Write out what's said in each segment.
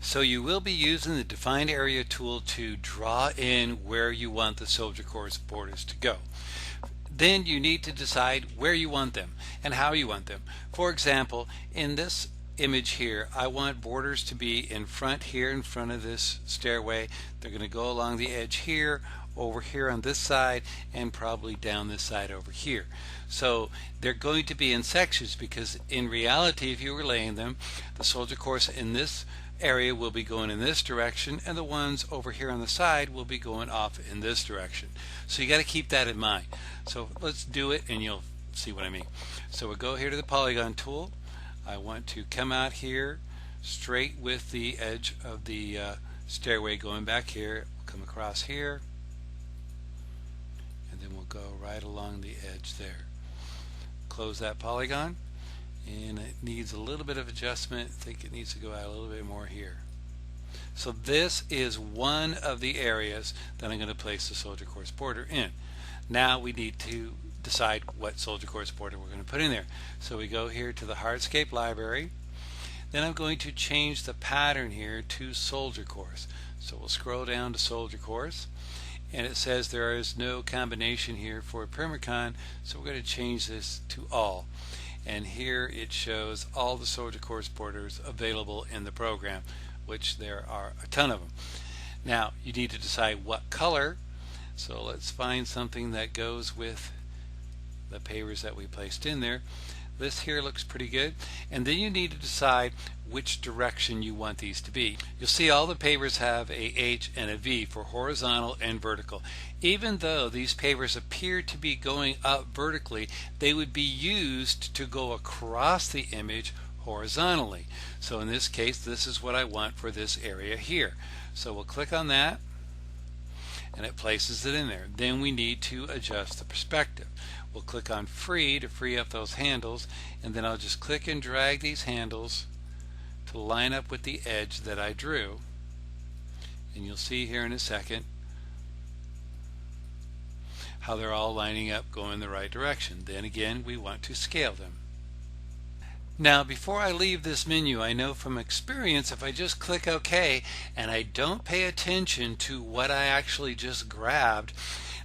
So you will be using the Define Area tool to draw in where you want the soldier course borders to go. Then you need to decide where you want them and how you want them. For example, in this image here, I want borders to be in front here, in front of this stairway. They're going to go along the edge here, over here on this side, and probably down this side over here. So they're going to be in sections, because in reality, if you were laying them, the soldier course in this area will be going in this direction, and the ones over here on the side will be going off in this direction. So you got to keep that in mind. So let's do it and you'll see what I mean. So we'll go here to the Polygon Tool. I want to come out here straight with the edge of the stairway going back here. We'll come across here, and then we'll go right along the edge there. Close that polygon, and it needs a little bit of adjustment. I think it needs to go out a little bit more here. So this is one of the areas that I'm going to place the soldier course border in. Now we need to decide what soldier course border we're going to put in there. So we go here to the Hardscape library. Then I'm going to change the pattern here to soldier course. So we'll scroll down to soldier course, and it says there is no combination here for Permacon, so we're going to change this to all. And here it shows all the soldier course borders available in the program, which there are a ton of them. Now you need to decide what color. So let's find something that goes with the pavers that we placed in there. This here looks pretty good. And then you need to decide which direction you want these to be. You'll see all the pavers have a H and a V for horizontal and vertical. Even though these pavers appear to be going up vertically, they would be used to go across the image horizontally. So in this case, this is what I want for this area here. So we'll click on that, and it places it in there. Then we need to adjust the perspective. We'll click on free to free up those handles, and then I'll just click and drag these handles to line up with the edge that I drew. And you'll see here in a second how they're all lining up, going the right direction. Then again, we want to scale them. Now before I leave this menu, I know from experience if I just click OK and I don't pay attention to what I actually just grabbed,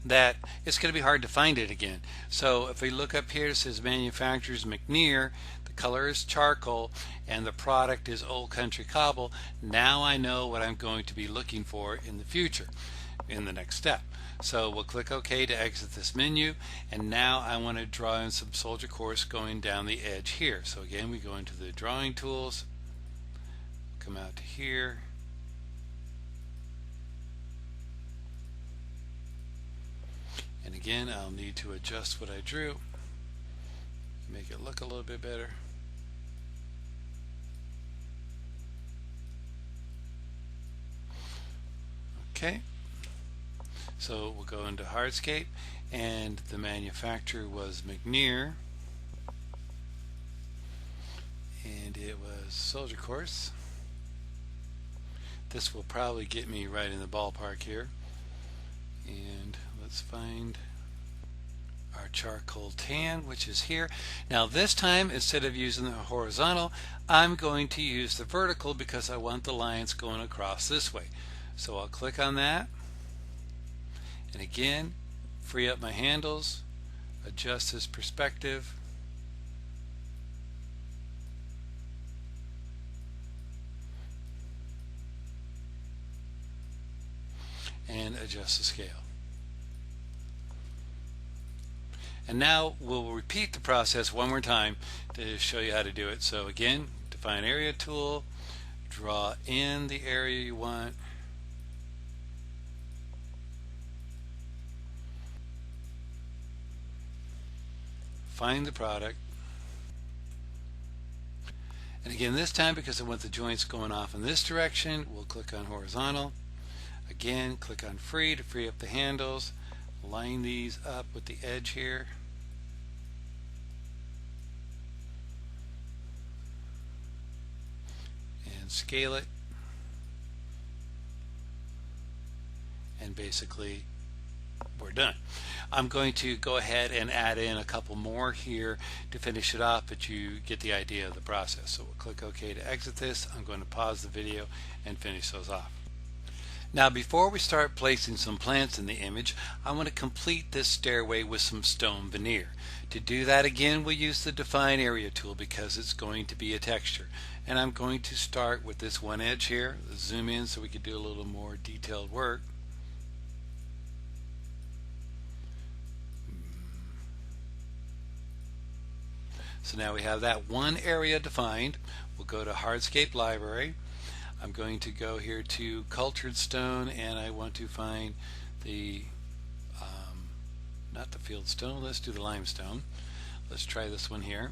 that it's going to be hard to find it again. So if we look up here, it says manufacturers Veneer, the color is charcoal, and the product is Old Country Cobble. Now I know what I'm going to be looking for in the future, in the next step. So we'll click OK to exit this menu, and now I want to draw in some soldier course going down the edge here. So again, we go into the drawing tools, come out to here, and again I'll need to adjust what I drew, make it look a little bit better. Okay. So we'll go into Hardscape, and the manufacturer was Veneer, and it was soldier course. This will probably get me right in the ballpark here. And let's find our charcoal tan, which is here. Now this time, instead of using the horizontal, I'm going to use the vertical because I want the lines going across this way. So I'll click on that. And again, free up my handles, adjust this perspective, and adjust the scale. And now we'll repeat the process one more time to show you how to do it. So again, define area tool, draw in the area you want, find the product, and again this time, because I want the joints going off in this direction, we'll click on horizontal. Again, click on free to free up the handles, line these up with the edge here, and scale it, and basically we're done. I'm going to go ahead and add in a couple more here to finish it off, but you get the idea of the process. So we'll click OK to exit this. I'm going to pause the video and finish those off. Now before we start placing some plants in the image, I want to complete this stairway with some stone veneer. To do that, again, we'll use the Define Area tool because it's going to be a texture. And I'm going to start with this one edge here. Zoom in so we can do a little more detailed work. So now we have that one area defined. We'll go to Hardscape Library. I'm going to go here to Cultured Stone, and I want to find the, not the field stone, let's do the limestone. Let's try this one here.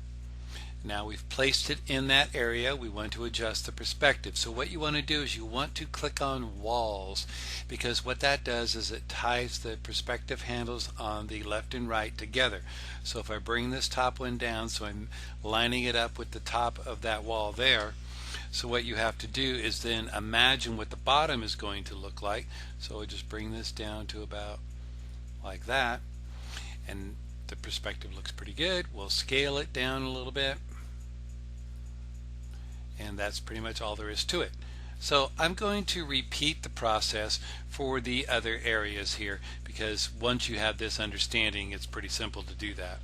Now we've placed it in that area. We want to adjust the perspective. So what you want to do is you want to click on walls, because what that does is it ties the perspective handles on the left and right together. So if I bring this top one down, so I'm lining it up with the top of that wall there, so what you have to do is then imagine what the bottom is going to look like. So we'll just bring this down to about like that, and the perspective looks pretty good. We'll scale it down a little bit, and that's pretty much all there is to it. So I'm going to repeat the process for the other areas here, because once you have this understanding, it's pretty simple to do that.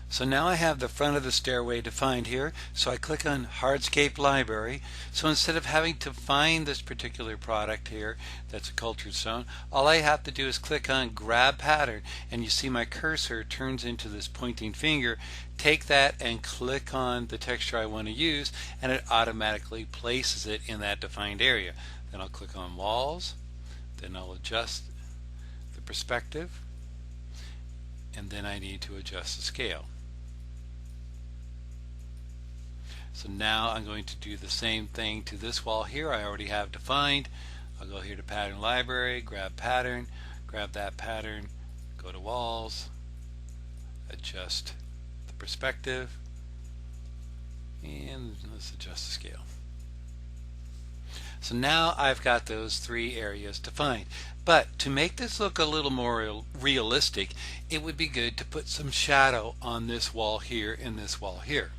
So now I have the front of the stairway defined here, so I click on Hardscape Library. So instead of having to find this particular product here that's a cultured stone, all I have to do is click on Grab Pattern, and you see my cursor turns into this pointing finger. Take that and click on the texture I want to use, and it automatically places it in that defined area. Then I'll click on Walls, then I'll adjust the perspective, and then I need to adjust the scale. So now I'm going to do the same thing to this wall here. I already have defined. I'll go here to Pattern Library, grab Pattern, grab that pattern, go to Walls, adjust the perspective, and let's adjust the scale. So now I've got those three areas defined. But to make this look a little more realistic, it would be good to put some shadow on this wall here and this wall here.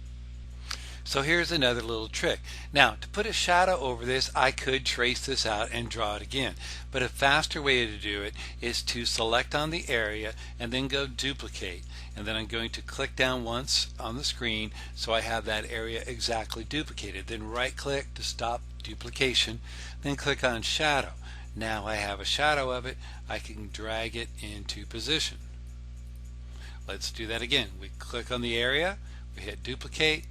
So here's another little trick. Now, to put a shadow over this, I could trace this out and draw it again. But a faster way to do it is to select on the area and then go duplicate. And then I'm going to click down once on the screen so I have that area exactly duplicated. Then right click to stop duplication. Then click on shadow. Now I have a shadow of it. I can drag it into position. Let's do that again. We click on the area, we hit duplicate,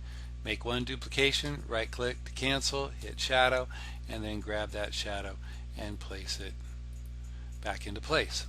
make one duplication, right click to cancel, hit shadow, and then grab that shadow and place it back into place.